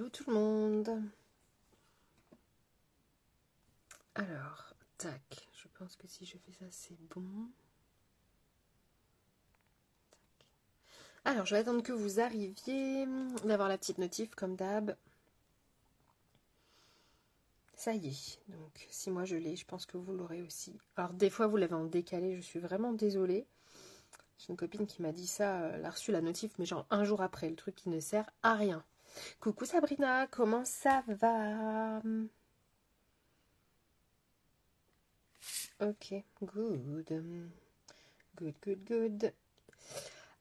Hello tout le monde. Alors, tac, je pense que si je fais ça, c'est bon. Tac. Alors, je vais attendre que vous arriviez, d'avoir la petite notif comme d'hab. Ça y est, donc si moi je l'ai, je pense que vous l'aurez aussi. Alors, des fois, vous l'avez en décalé, je suis vraiment désolée. J'ai une copine qui m'a dit ça, elle a reçu la notif, mais genre un jour après, le truc qui ne sert à rien. Coucou Sabrina, comment ça va? Ok, good. Good.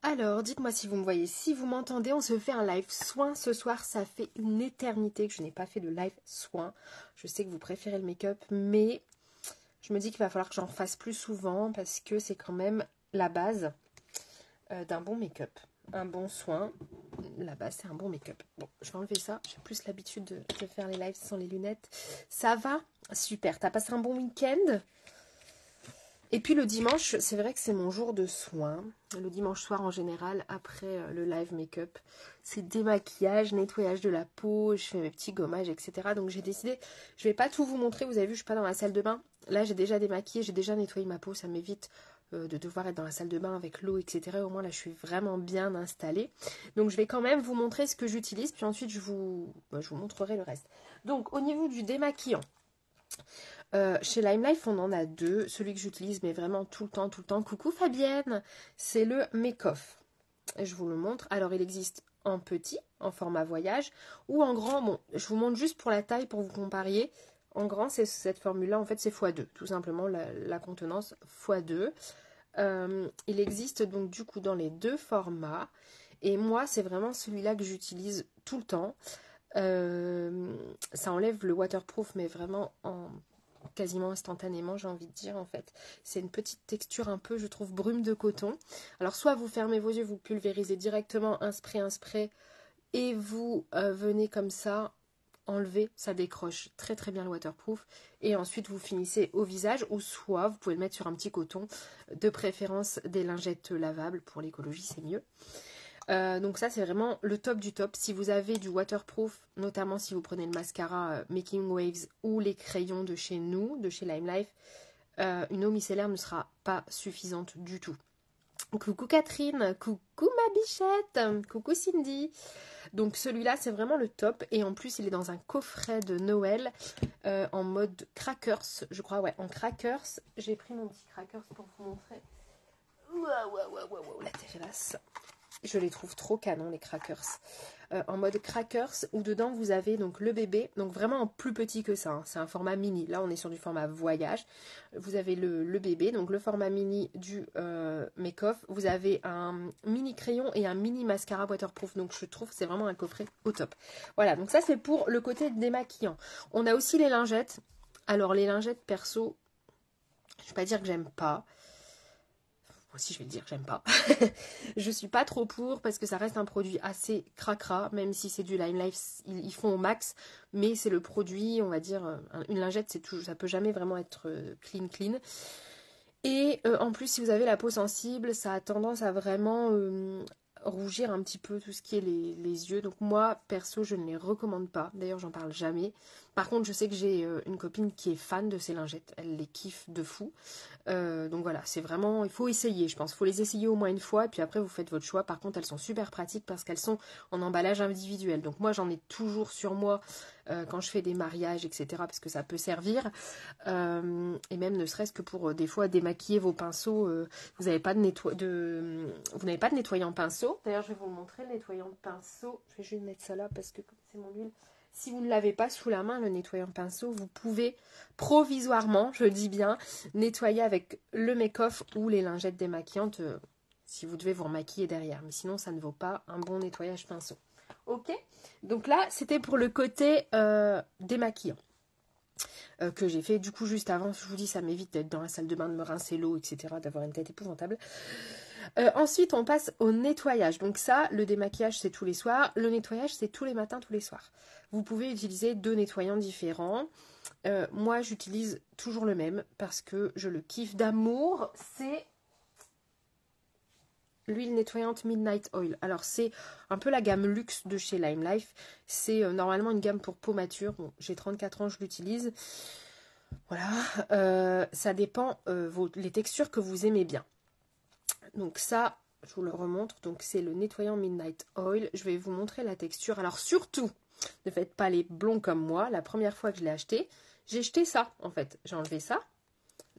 Alors, dites-moi si vous me voyez, si vous m'entendez, on se fait un live soin ce soir. Ça fait une éternité que je n'ai pas fait de live soin. Je sais que vous préférez le make-up, mais je me dis qu'il va falloir que j'en fasse plus souvent parce que c'est quand même la base d'un bon make-up. Un bon soin, la base c'est un bon make-up. Bon, je vais enlever ça. J'ai plus l'habitude de faire les lives sans les lunettes. Ça va? Super. T'as passé un bon week-end? Et puis le dimanche, c'est vrai que c'est mon jour de soin. Le dimanche soir en général, après le live make-up, c'est démaquillage, nettoyage de la peau, je fais mes petits gommages, etc. Donc j'ai décidé, je vais pas tout vous montrer, vous avez vu, je suis pas dans la salle de bain. Là, j'ai déjà démaquillé, j'ai déjà nettoyé ma peau, ça m'évite de devoir être dans la salle de bain avec l'eau, etc. Au moins là, je suis vraiment bien installée. Donc je vais quand même vous montrer ce que j'utilise, puis ensuite je vous montrerai le reste. Donc au niveau du démaquillant, chez Lime Life, on en a deux. Celui que j'utilise, mais vraiment tout le temps. Coucou Fabienne, c'est le Make-Off. Je vous le montre. Alors, il existe en petit, en format voyage, ou en grand. Bon, je vous montre juste pour la taille, pour vous compariez. En grand, c'est cette formule-là, en fait, c'est x2. Tout simplement, la contenance x2. Il existe donc, du coup, dans les deux formats. Et moi, c'est vraiment celui-là que j'utilise tout le temps. Ça enlève le waterproof, mais vraiment quasiment instantanément, j'ai envie de dire en fait. C'est une petite texture un peu, je trouve, brume de coton. Alors soit vous fermez vos yeux, vous pulvérisez directement un spray et vous venez comme ça enlever, ça décroche très très bien le waterproof et ensuite vous finissez au visage ou soit vous pouvez le mettre sur un petit coton, de préférence des lingettes lavables, pour l'écologie c'est mieux. Donc ça c'est vraiment le top du top. Si vous avez du waterproof, notamment si vous prenez le mascara Making Waves ou les crayons de chez nous, de chez Lime Life, une eau micellaire ne sera pas suffisante du tout. Coucou Catherine, coucou ma bichette, coucou Cindy. Donc celui-là c'est vraiment le top et en plus il est dans un coffret de Noël en mode crackers, je crois, ouais, en crackers. J'ai pris mon petit crackers pour vous montrer. Waouh, la terrasse. Je les trouve trop canons les crackers. En mode crackers où dedans vous avez donc le bébé, donc vraiment en plus petit que ça, hein. C'est un format mini. Là on est sur du format voyage. Vous avez le bébé, donc le format mini du make-off. Vous avez un mini crayon et un mini mascara waterproof. Donc je trouve que c'est vraiment un coffret au top. Voilà, donc ça c'est pour le côté démaquillant. On a aussi les lingettes. Alors les lingettes perso, je ne vais pas dire que j'aime pas. Aussi je vais dire que j'aime pas. Je suis pas trop pour parce que ça reste un produit assez cracra, même si c'est du Lime Life, ils font au max, mais c'est le produit, on va dire, une lingette, c'est toujours, ça peut jamais vraiment être clean. Et en plus, si vous avez la peau sensible, ça a tendance à vraiment rougir un petit peu tout ce qui est les yeux. Donc moi, perso, je ne les recommande pas. D'ailleurs, j'en parle jamais. Par contre, je sais que j'ai une copine qui est fan de ces lingettes. Elle les kiffe de fou. Donc voilà, c'est vraiment, il faut essayer, je pense. Il faut les essayer au moins une fois et puis après, vous faites votre choix. Par contre, elles sont super pratiques parce qu'elles sont en emballage individuel. Donc moi, j'en ai toujours sur moi quand je fais des mariages, etc. parce que ça peut servir. Et même ne serait-ce que pour des fois démaquiller vos pinceaux. Vous n'avez pas vous n'avez pas de nettoyant pinceau. D'ailleurs, je vais vous montrer le nettoyant pinceau. Je vais juste mettre ça là parce que c'est mon huile. Si vous ne l'avez pas sous la main, le nettoyant pinceau, vous pouvez provisoirement, je dis bien, nettoyer avec le make-off ou les lingettes démaquillantes si vous devez vous remaquiller derrière. Mais sinon, ça ne vaut pas un bon nettoyage pinceau. Ok? Donc là, c'était pour le côté démaquillant. Que j'ai fait du coup juste avant. Je vous dis, ça m'évite d'être dans la salle de bain, de me rincer l'eau, etc., d'avoir une tête épouvantable. Ensuite, on passe au nettoyage. Donc ça, le démaquillage, c'est tous les soirs. Le nettoyage, c'est tous les matins, tous les soirs. Vous pouvez utiliser 2 nettoyants différents. Moi, j'utilise toujours le même parce que je le kiffe d'amour. C'est l'huile nettoyante Midnight Oil. Alors c'est un peu la gamme luxe de chez Lime Life. C'est normalement une gamme pour peau mature. Bon, j'ai 34 ans, je l'utilise. Voilà, ça dépend les textures que vous aimez bien. Donc ça, je vous le remontre. Donc c'est le nettoyant Midnight Oil. Je vais vous montrer la texture. Alors surtout, ne faites pas les blonds comme moi. La première fois que je l'ai acheté, j'ai jeté ça en fait. J'ai enlevé ça,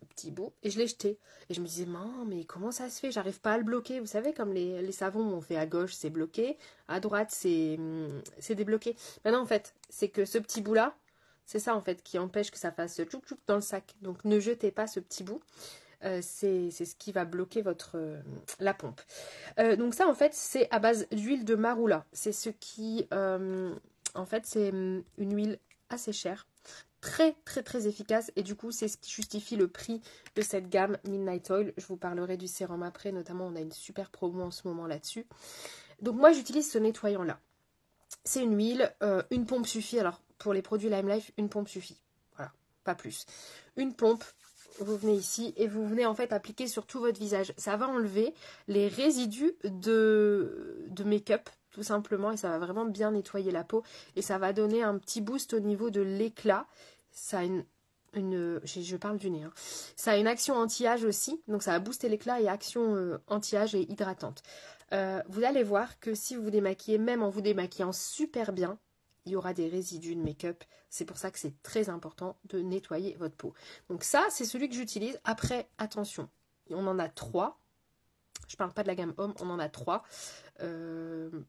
le petit bout, et je l'ai jeté. Et je me disais, mais comment ça se fait? J'arrive pas à le bloquer. Vous savez, comme les savons on fait à gauche, c'est bloqué. À droite, c'est débloqué. Maintenant, en fait, c'est que ce petit bout-là, c'est ça en fait qui empêche que ça fasse tchouk tchouk dans le sac. Donc ne jetez pas ce petit bout. C'est ce qui va bloquer la pompe. Donc ça en fait c'est à base d'huile de marula. C'est ce qui en fait c'est une huile assez chère, très très très efficace, et du coup c'est ce qui justifie le prix de cette gamme Midnight Oil. Je vous parlerai du sérum après, notamment on a une super promo en ce moment là-dessus. Donc moi j'utilise ce nettoyant là. C'est une huile, une pompe suffit. Alors pour les produits Lime Life, une pompe suffit. Voilà, pas plus. Une pompe, vous venez ici et vous venez en fait appliquer sur tout votre visage. Ça va enlever les résidus de make-up tout simplement, et ça va vraiment bien nettoyer la peau, et ça va donner un petit boost au niveau de l'éclat. Ça a je parle du nez, hein. Ça a une action anti-âge aussi, donc ça va booster l'éclat et action anti-âge et hydratante. Vous allez voir que si vous vous démaquillez, même en vous démaquillant super bien, il y aura des résidus de make-up. C'est pour ça que c'est très important de nettoyer votre peau. Donc ça, c'est celui que j'utilise. Après, attention, on en a 3. Je ne parle pas de la gamme homme, on en a 3.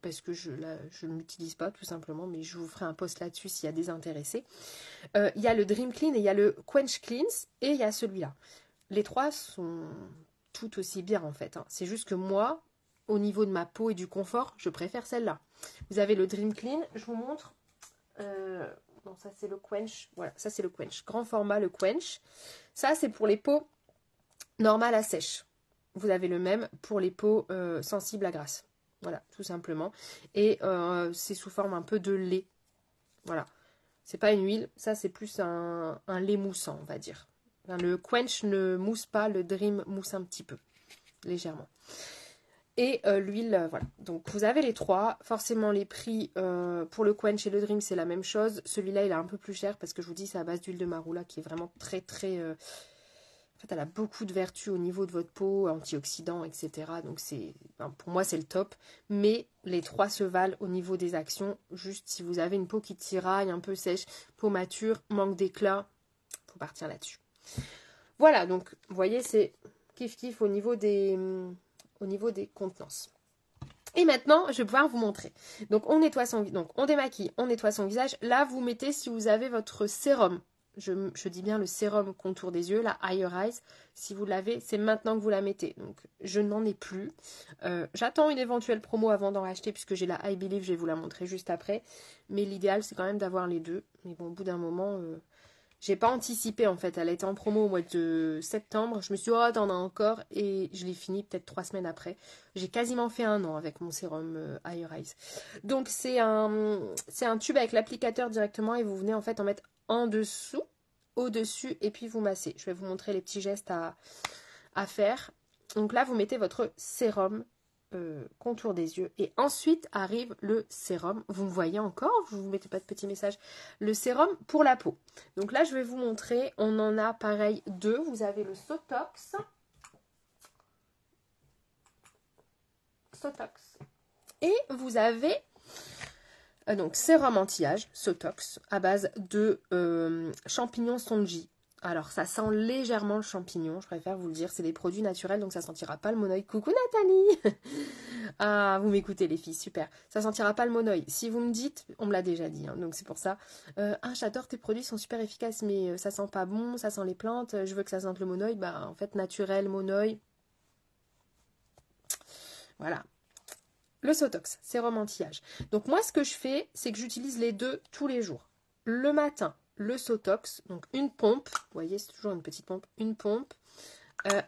Parce que je ne l'utilise pas tout simplement, mais je vous ferai un post là-dessus s'il y a des intéressés. Il y a le Dream Clean et il y a le Quench Cleanse et il y a celui-là. Les 3 sont tout aussi bien en fait, hein. C'est juste que moi, au niveau de ma peau et du confort, je préfère celle-là. Vous avez le Dream Clean, je vous montre. Non, ça c'est le Quench. Voilà, ça c'est le Quench. Grand format, le Quench. Ça c'est pour les peaux normales à sèche. Vous avez le même pour les peaux sensibles à grasse. Voilà, tout simplement. Et c'est sous forme un peu de lait. Voilà. C'est pas une huile, ça c'est plus un lait moussant, on va dire. Enfin, le Quench ne mousse pas, le Dream mousse un petit peu, légèrement. Et l'huile, voilà. Donc vous avez les 3. Forcément les prix pour le Quench et le Dream c'est la même chose. Celui-là il est un peu plus cher parce que je vous dis c'est à base d'huile de marula qui est vraiment très très... En fait elle a beaucoup de vertus au niveau de votre peau, antioxydants, etc. Donc pour moi c'est le top. Mais les 3 se valent au niveau des actions. Juste si vous avez une peau qui tiraille, un peu sèche, peau mature, manque d'éclat, faut partir là-dessus. Voilà, donc vous voyez c'est kiff kiff au niveau des contenances. Et maintenant, je vais pouvoir vous montrer. Donc, on nettoie donc on démaquille, on nettoie son visage. Là, vous mettez, si vous avez votre sérum, je dis bien le sérum contour des yeux, la Higher Eyes. Si vous l'avez, c'est maintenant que vous la mettez. Donc, je n'en ai plus. J'attends une éventuelle promo avant d'en racheter, puisque j'ai la I Believe, je vais vous la montrer juste après. Mais l'idéal, c'est quand même d'avoir les deux. Mais bon, au bout d'un moment... j'ai pas anticipé en fait, elle était en promo au mois de septembre, je me suis dit oh t'en as encore, et je l'ai fini peut-être 3 semaines après. J'ai quasiment fait 1 an avec mon sérum Higher Eyes. Donc c'est un tube avec l'applicateur directement, et vous venez en fait en mettre en dessous, au-dessus, et puis vous massez. Je vais vous montrer les petits gestes à faire. Donc là vous mettez votre sérum contour des yeux, et ensuite arrive le sérum. Vous me voyez encore, vous ne mettez pas de petit message. Le sérum pour la peau. Donc là je vais vous montrer, on en a pareil 2. Vous avez le Sotox et vous avez donc sérum anti-âge Sotox à base de champignons sonji. Alors ça sent légèrement le champignon, je préfère vous le dire, c'est des produits naturels donc ça sentira pas le monoï. Coucou Nathalie. Ah, vous m'écoutez les filles, super. Ça sentira pas le monoï. Si vous me dites, on me l'a déjà dit, hein, donc c'est pour ça. Ah, j'adore tes produits, sont super efficaces, mais ça sent pas bon, ça sent les plantes, je veux que ça sente le monoï. Bah en fait naturel, monoï. Voilà. Le Sotox, sérum anti-âge. Donc moi ce que je fais, c'est que j'utilise les deux tous les jours. Le matin, le Sotox, donc une pompe, vous voyez c'est toujours une petite pompe, une pompe,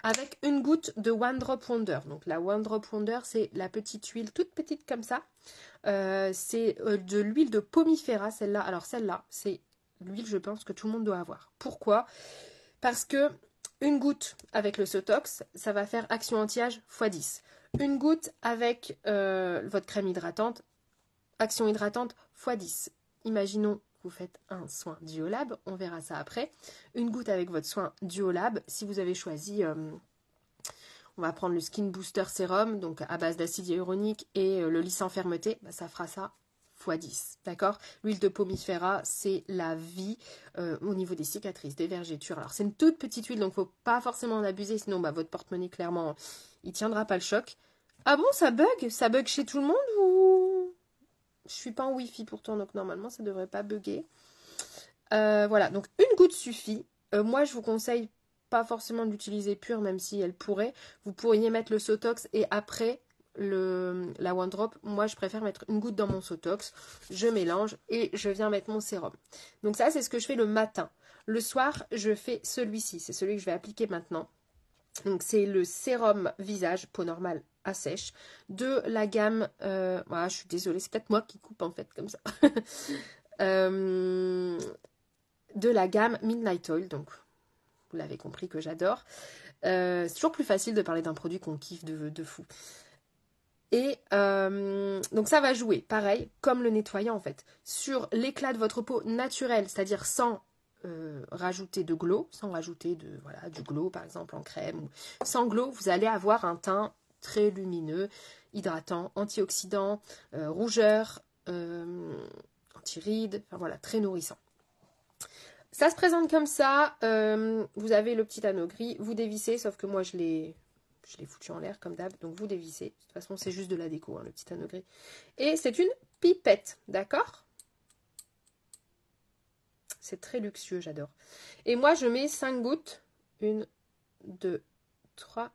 avec une goutte de One Drop Wonder. Donc la One Drop Wonder c'est la petite huile toute petite comme ça, c'est de l'huile de pomifera celle-là. Alors celle-là c'est l'huile je pense que tout le monde doit avoir. Pourquoi? Parce que une goutte avec le Sotox, ça va faire action anti-âge x 10. Une goutte avec votre crème hydratante, action hydratante x10. Imaginons vous faites un soin Duolab, on verra ça après. Une goutte avec votre soin Duolab. Si vous avez choisi, on va prendre le Skin Booster Sérum, donc à base d'acide hyaluronique et le lisse en fermeté, bah, ça fera ça x10, d'accord? L'huile de pomifera, c'est la vie au niveau des cicatrices, des vergetures. Alors c'est une toute petite huile, donc il ne faut pas forcément en abuser, sinon bah, votre porte-monnaie, clairement, il tiendra pas le choc. Ah bon, ça bug? Ça bug chez tout le monde ou... Je suis pas en Wi-Fi pourtant, donc normalement ça devrait pas bugger. Voilà, donc une goutte suffit. Moi, je vous conseille pas forcément de l'utiliser pure, même si elle pourrait. Vous pourriez mettre le Sotox et après la One Drop. Moi, je préfère mettre une goutte dans mon Sotox. Je mélange et je viens mettre mon sérum. Donc ça, c'est ce que je fais le matin. Le soir, je fais celui-ci. C'est celui que je vais appliquer maintenant. Donc c'est le sérum visage, peau normale à sèche, de la gamme, voilà, je suis désolée, c'est peut-être moi qui coupe en fait comme ça, de la gamme Midnight Oil, donc vous l'avez compris que j'adore. C'est toujours plus facile de parler d'un produit qu'on kiffe de fou. Et donc ça va jouer, pareil, comme le nettoyant en fait, sur l'éclat de votre peau naturelle, c'est-à-dire sans rajouter de glow, sans rajouter du glow par exemple en crème, ou sans glow, vous allez avoir un teint très lumineux, hydratant, antioxydant, rougeur, anti-rides, enfin voilà, très nourrissant. Ça se présente comme ça, vous avez le petit anneau gris, vous dévissez, sauf que moi je l'ai foutu en l'air comme d'hab, donc vous dévissez. De toute façon, c'est juste de la déco, hein, le petit anneau gris. Et c'est une pipette, d'accord? C'est très luxueux, j'adore. Et moi, je mets 5 gouttes. 1, 2, 3,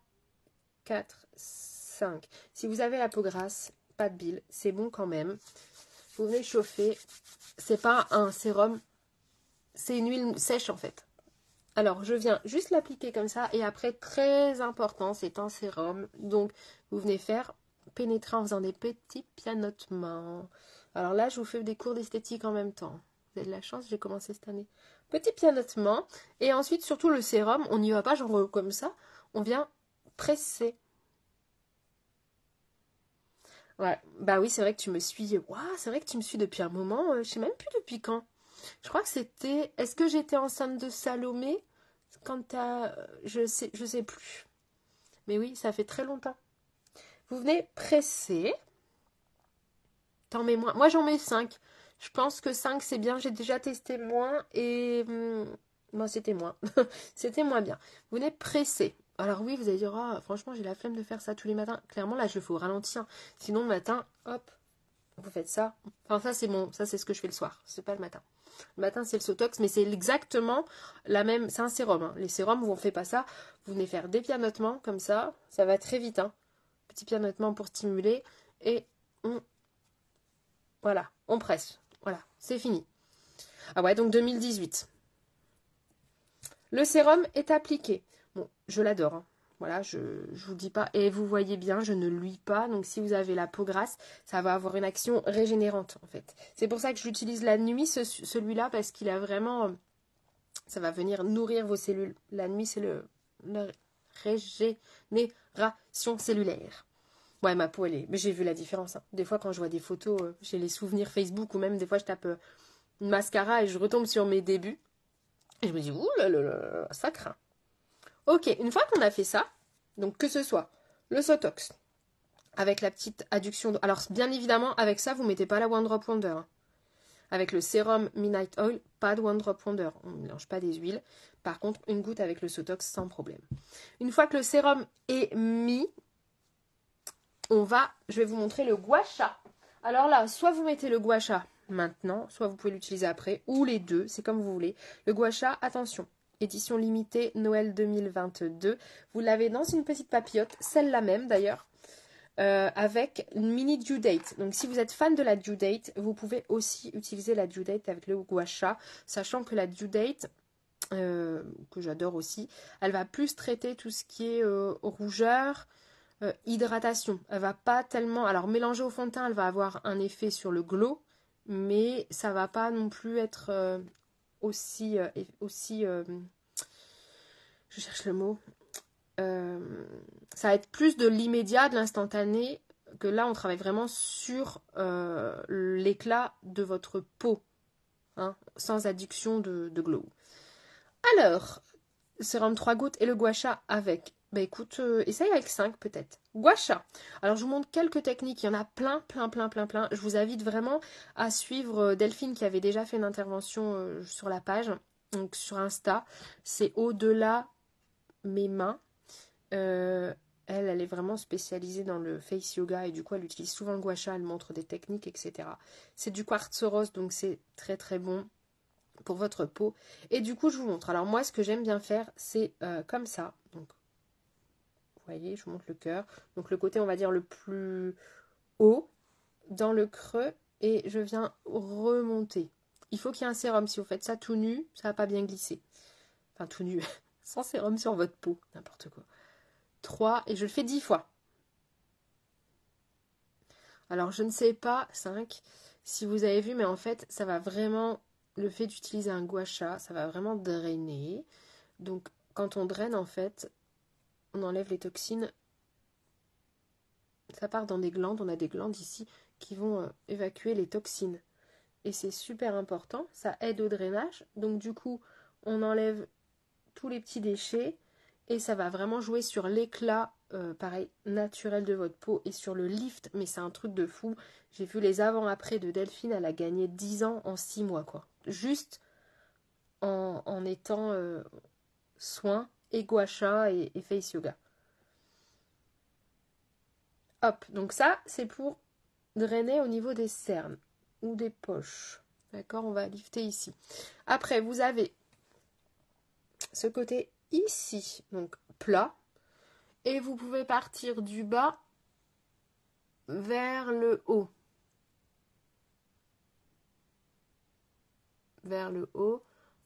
4, 5. Si vous avez la peau grasse, pas de bile, c'est bon quand même. Vous venez chauffer. C'est pas un sérum, c'est une huile sèche en fait. Alors, je viens juste l'appliquer comme ça. Et après, très important, c'est un sérum. Donc, vous venez faire pénétrer en faisant des petits pianotements. Alors là, je vous fais des cours d'esthétique en même temps. Vous avez de la chance, j'ai commencé cette année. Petit pianotement. Et ensuite, surtout le sérum, on n'y va pas genre comme ça. On vient presser. Ouais, bah oui, c'est vrai que tu me suis. Waouh, c'est vrai que tu me suis depuis un moment. Je sais même plus depuis quand. Je crois que c'était. Est-ce que j'étais enceinte de Salomé? Quand t'as... je sais plus. Mais oui, ça fait très longtemps. Vous venez presser. T'en mets moins. Moi, j'en mets 5. Je pense que 5 c'est bien. J'ai déjà testé moins et... moi, c'était moins. C'était moins bien. Vous venez presser. Alors oui, vous allez dire, oh, franchement, j'ai la flemme de faire ça tous les matins. Clairement, là, je le fais au ralenti. Hein. Sinon, le matin, hop, vous faites ça. Enfin, ça, c'est bon. Ça, c'est ce que je fais le soir. C'est pas le matin. Le matin, c'est le Sotox, mais c'est exactement la même. C'est un sérum. Hein. Les sérums, vous ne faites pas ça. Vous venez faire des pianotements comme ça. Ça va très vite. Hein. Petit pianotement pour stimuler. Et voilà, on presse. Voilà, c'est fini. Ah ouais, donc 2018. Le sérum est appliqué. Bon, je l'adore. Hein. Voilà, je vous dis pas. Et vous voyez bien, je ne luis pas. Donc si vous avez la peau grasse, ça va avoir une action régénérante en fait. C'est pour ça que je l'utilise la nuit, celui-là, parce qu'il a vraiment... ça va venir nourrir vos cellules. La nuit, c'est la régénération cellulaire. Ouais, ma peau, elle est... Mais j'ai vu la différence. Hein. Des fois, quand je vois des photos, j'ai les souvenirs Facebook, ou même des fois, je tape mascara et je retombe sur mes débuts. Et je me dis, ouh là là là, ça craint. Ok, une fois qu'on a fait ça, donc que ce soit le Sotox, avec la petite adduction d'eau. Alors, bien évidemment, avec ça, vous ne mettez pas la One Drop Wonder. Hein. Avec le sérum Midnight Oil, pas de One Drop Wonder. On ne mélange pas des huiles. Par contre, une goutte avec le Sotox sans problème. Une fois que le sérum est mis, je vais vous montrer le gua sha. Alors là, soit vous mettez le gua sha maintenant, soit vous pouvez l'utiliser après, ou les deux, c'est comme vous voulez. Le gua sha, attention, édition limitée Noël 2022. Vous l'avez dans une petite papillote, celle-là même d'ailleurs, avec une mini due date. Donc si vous êtes fan de la due date, vous pouvez aussi utiliser la due date avec le gua sha, sachant que la due date, que j'adore aussi, elle va plus traiter tout ce qui est rougeur, hydratation. Elle va pas tellement... Alors mélangée au fond de teint, elle va avoir un effet sur le glow, mais ça va pas non plus être aussi... je cherche le mot. ça va être plus de l'immédiat, de l'instantané, que là on travaille vraiment sur l'éclat de votre peau, hein, sans adduction de glow. Alors, sérum 3 gouttes et le gua sha avec. Bah écoute, essaye avec 5 peut-être. Gua sha. Alors je vous montre quelques techniques, il y en a plein. Je vous invite vraiment à suivre Delphine qui avait déjà fait une intervention sur la page, donc sur Insta. C'est au-delà mes mains. Elle est vraiment spécialisée dans le face yoga et du coup elle utilise souvent le gua sha, elle montre des techniques, etc. C'est du quartz rose, donc c'est très très bon pour votre peau. Et du coup je vous montre. Alors moi ce que j'aime bien faire c'est comme ça. Donc vous voyez, je vous montre le cœur. Donc le côté on va dire le plus haut dans le creux et je viens remonter. Il faut qu'il y ait un sérum. Si vous faites ça tout nu, ça va pas bien glisser. Enfin tout nu, sans sérum sur votre peau, n'importe quoi. 3 et je le fais 10 fois. Alors je ne sais pas, 5, si vous avez vu, mais en fait ça va vraiment, le fait d'utiliser un gua sha, ça va vraiment drainer. Donc quand on draine en fait, on enlève les toxines. Ça part dans des glandes, on a des glandes ici qui vont évacuer les toxines. Et c'est super important, ça aide au drainage. Donc du coup, on enlève tous les petits déchets et ça va vraiment jouer sur l'éclat pareil naturel de votre peau et sur le lift, mais c'est un truc de fou. J'ai vu les avant-après de Delphine, elle a gagné 10 ans en 6 mois quoi, juste en étant soin et gua sha et face yoga. Hop, donc ça c'est pour drainer au niveau des cernes ou des poches. D'accord, on va lifter ici. Après vous avez ce côté ici, donc plat. Et vous pouvez partir du bas vers le haut. Vers le haut.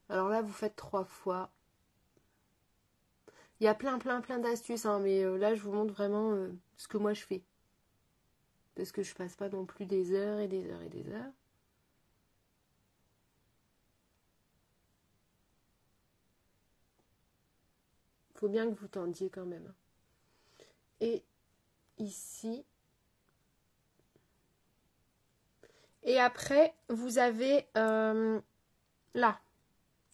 Alors là, vous faites 3 fois. Il y a plein d'astuces, hein, mais là, je vous montre vraiment ce que moi je fais. Parce que je passe pas non plus des heures et des heures et des heures. Faut bien que vous tendiez quand même. Et ici. Et après, vous avez là.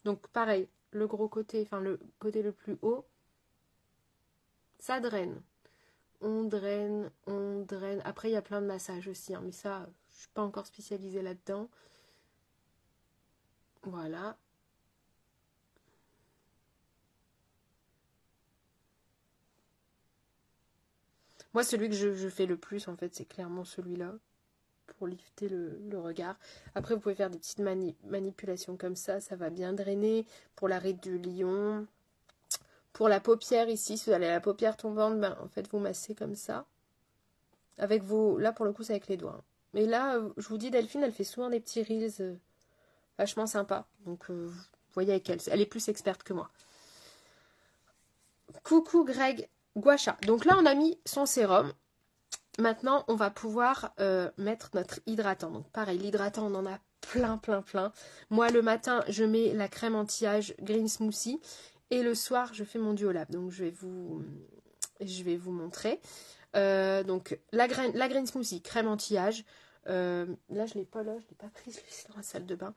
Donc pareil, le gros côté, enfin le côté le plus haut, ça draine. On draine, on draine. Après, il y a plein de massages aussi, hein, mais ça, je suis pas encore spécialisée là-dedans. Voilà. Moi, celui que je fais le plus, en fait, c'est clairement celui-là, pour lifter le regard. Après, vous pouvez faire des petites manipulations comme ça va bien drainer. Pour la ride du lion. Pour la paupière, ici, si vous avez la paupière tombante, ben, en fait, vous massez comme ça. Avec vos... Là, pour le coup, c'est avec les doigts. Mais là, je vous dis, Delphine, elle fait souvent des petits reels vachement sympas. Donc, vous voyez avec elle. Elle est plus experte que moi. Coucou Greg, gua sha. Donc là, on a mis son sérum. Maintenant, on va pouvoir mettre notre hydratant. Donc pareil, l'hydratant, on en a plein. Moi, le matin, je mets la crème anti-âge Green Smoothie. Et le soir, je fais mon Duolab. Donc je vais vous montrer. Donc la Green Smoothie, crème anti-âge. Là, je ne l'ai pas prise, c'est dans la salle de bain.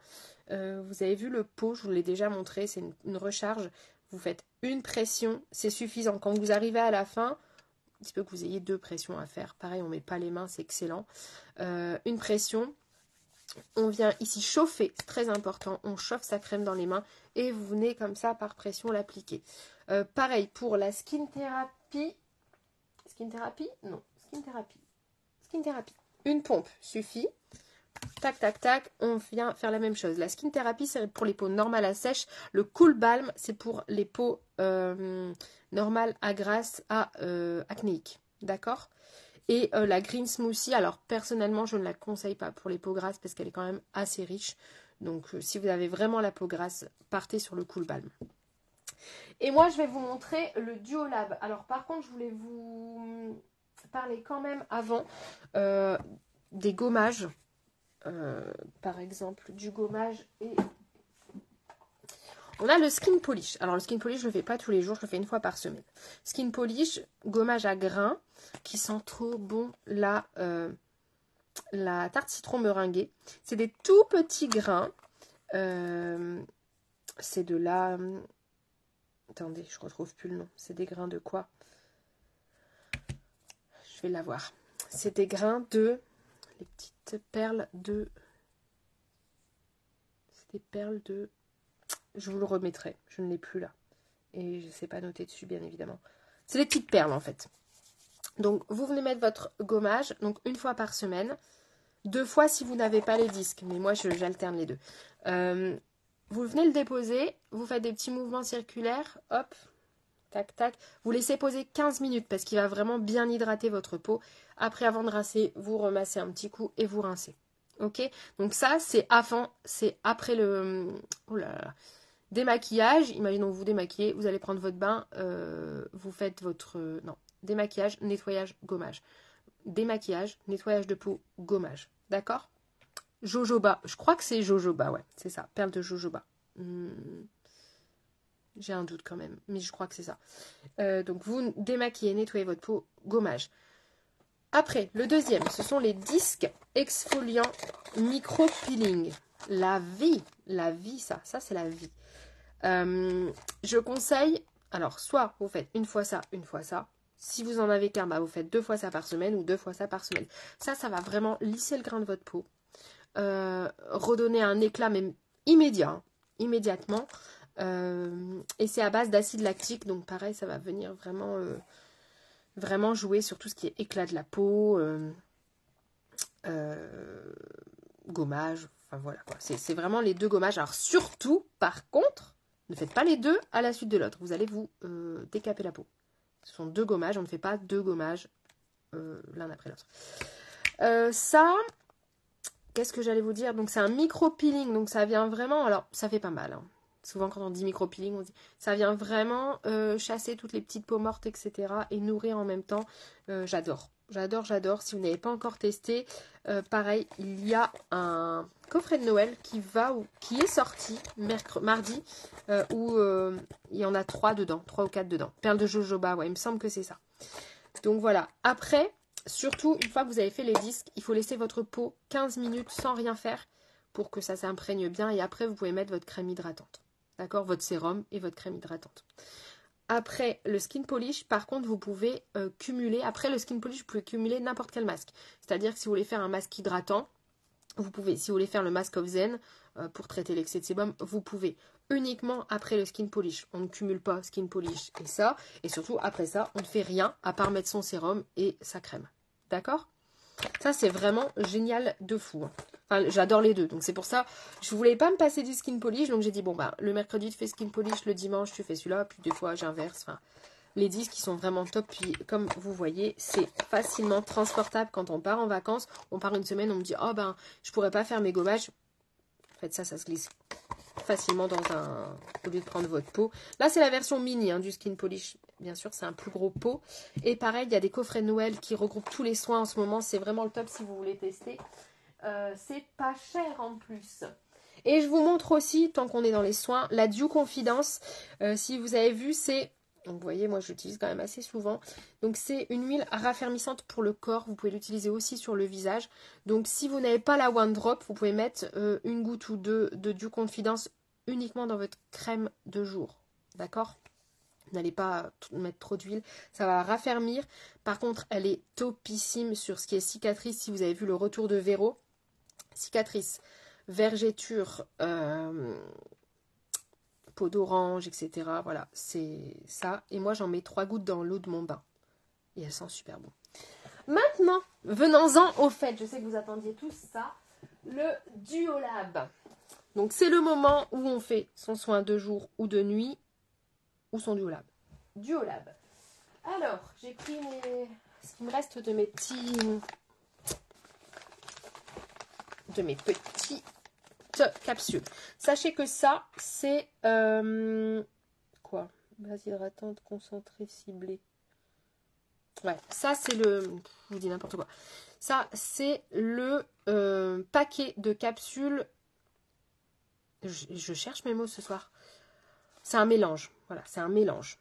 Vous avez vu le pot, je vous l'ai déjà montré. C'est une recharge. Vous faites une pression, c'est suffisant. Quand vous arrivez à la fin, il se peut que vous ayez 2 pressions à faire. Pareil, on ne met pas les mains, c'est excellent. Une pression. On vient ici chauffer, c'est très important. On chauffe sa crème dans les mains et vous venez comme ça par pression l'appliquer. Pareil pour la skin thérapie. Skin thérapie? Non, skin thérapie. Skin thérapie. Une pompe suffit. Tac, on vient faire la même chose. La skin thérapie, c'est pour les peaux normales à sèche. Le cool balm, c'est pour les peaux normales à grasse à acnéiques. D'accord? Et la green smoothie, alors personnellement, je ne la conseille pas pour les peaux grasses parce qu'elle est quand même assez riche. Donc, si vous avez vraiment la peau grasse, partez sur le cool balm. Et moi, je vais vous montrer le Duolab. Alors, par contre, je voulais vous parler quand même avant des gommages. Par exemple, du gommage et On a le skin polish. Alors le skin polish, je le fais pas tous les jours, je le fais une fois par semaine. Skin polish, gommage à grains, qui sent trop bon la tarte citron meringuée. C'est des tout petits grains. C'est de la... Attendez, je retrouve plus le nom. C'est des grains de quoi? Je vais l'avoir. C'est des grains de... Les petites perles de... C'est des perles de... Je vous le remettrai. Je ne l'ai plus là. Et je ne sais pas noter dessus, bien évidemment. C'est des petites perles, en fait. Donc, vous venez mettre votre gommage. Donc, une fois par semaine. 2 fois si vous n'avez pas les disques. Mais moi, j'alterne les deux. Vous venez le déposer. Vous faites des petits mouvements circulaires. Hop. Tac, tac. Vous laissez poser 15 minutes parce qu'il va vraiment bien hydrater votre peau. Après, avant de rincer, vous remassez un petit coup et vous rincez. Ok? Donc ça, c'est après le... Oh là là. Démaquillage. Imaginons vous démaquillez. Vous allez prendre votre bain. Vous faites votre... non. Démaquillage, nettoyage, gommage. Démaquillage, nettoyage de peau, gommage. D'accord? Jojoba. Je crois que c'est jojoba, ouais. C'est ça. Perle de jojoba. J'ai un doute quand même, mais je crois que c'est ça. Donc vous démaquillez, nettoyez votre peau, gommage. Après, le deuxième, ce sont les disques exfoliants micro-peeling. La vie, ça c'est la vie. Je conseille, alors soit vous faites une fois ça, une fois ça. Si vous en avez qu'un, bah, vous faites 2 fois ça par semaine ou 2 fois ça par semaine. Ça va vraiment lisser le grain de votre peau. Redonner un éclat même immédiat, hein, immédiatement. Et c'est à base d'acide lactique, donc pareil, ça va venir vraiment jouer sur tout ce qui est éclat de la peau, gommage, enfin voilà quoi. C'est vraiment les 2 gommages. Alors surtout, par contre, ne faites pas les 2 à la suite de l'autre. Vous allez vous décaper la peau. Ce sont 2 gommages, on ne fait pas 2 gommages l'un après l'autre. Ça, qu'est-ce que j'allais vous dire? Donc c'est un micro-peeling, donc ça vient vraiment, alors ça fait pas mal, hein. Souvent, quand on dit micro-peeling, on dit ça vient vraiment chasser toutes les petites peaux mortes, etc. et nourrir en même temps. J'adore. J'adore. Si vous n'avez pas encore testé, pareil, il y a un coffret de Noël qui est sorti mardi, où il y en a 3 dedans, 3 ou 4 dedans. Perle de jojoba, ouais, il me semble que c'est ça. Donc voilà. Après, surtout, une fois que vous avez fait les disques, il faut laisser votre peau 15 minutes sans rien faire pour que ça s'imprègne bien. Et après, vous pouvez mettre votre crème hydratante. D'accord, votre sérum et votre crème hydratante. Après le skin polish, par contre, vous pouvez cumuler. Après le skin polish, vous pouvez cumuler n'importe quel masque. C'est-à-dire que si vous voulez faire un masque hydratant, vous pouvez. Si vous voulez faire le mask of zen pour traiter l'excès de sébum, vous pouvez. Uniquement après le skin polish. On ne cumule pas skin polish et ça. Et surtout, après ça, on ne fait rien à part mettre son sérum et sa crème. D'accord ? Ça, c'est vraiment génial de fou. Hein. Enfin, j'adore les deux. Donc, c'est pour ça, je voulais pas me passer du skin polish. Donc, j'ai dit, bon, bah, le mercredi, tu fais skin polish. Le dimanche, tu fais celui-là. Puis, des fois, j'inverse. Enfin, les disques, qui sont vraiment top. Puis, comme vous voyez, c'est facilement transportable quand on part en vacances. On part une semaine, on me dit, oh, ben, je pourrais pas faire mes gommages. En fait, ça se glisse facilement dans un... Au lieu de prendre votre pot. Là, c'est la version mini hein, du skin polish. Bien sûr, c'est un plus gros pot. Et pareil, il y a des coffrets de Noël qui regroupent tous les soins en ce moment. C'est vraiment le top si vous voulez tester. C'est pas cher en plus. Et je vous montre aussi, tant qu'on est dans les soins, la Dew Confidence. Si vous avez vu, c'est... Donc, vous voyez, moi, je l'utilise quand même assez souvent. Donc, c'est une huile raffermissante pour le corps. Vous pouvez l'utiliser aussi sur le visage. Donc, si vous n'avez pas la One Drop, vous pouvez mettre une goutte ou deux de Dew Confidence uniquement dans votre crème de jour. D'accord ? N'allez pas mettre trop d'huile, ça va raffermir. Par contre, elle est topissime sur ce qui est cicatrice. Si vous avez vu le retour de Véro, cicatrice, vergeture, peau d'orange, etc. Voilà, c'est ça. Et moi, j'en mets 3 gouttes dans l'eau de mon bain. Et elle sent super bon. Maintenant, venons-en au fait. Je sais que vous attendiez tous ça. Le Duolab. Donc, c'est le moment où on fait son soin de jour ou de nuit. Ou son Duolab. Duolab. Alors, j'ai pris ce qui me reste de mes petites capsules. Sachez que ça, c'est quoi? Base hydratante concentrée ciblée. Ouais, ça c'est le... Je vous dis n'importe quoi. Ça, c'est le paquet de capsules. Je cherche mes mots ce soir. C'est un mélange. Voilà, c'est un mélange.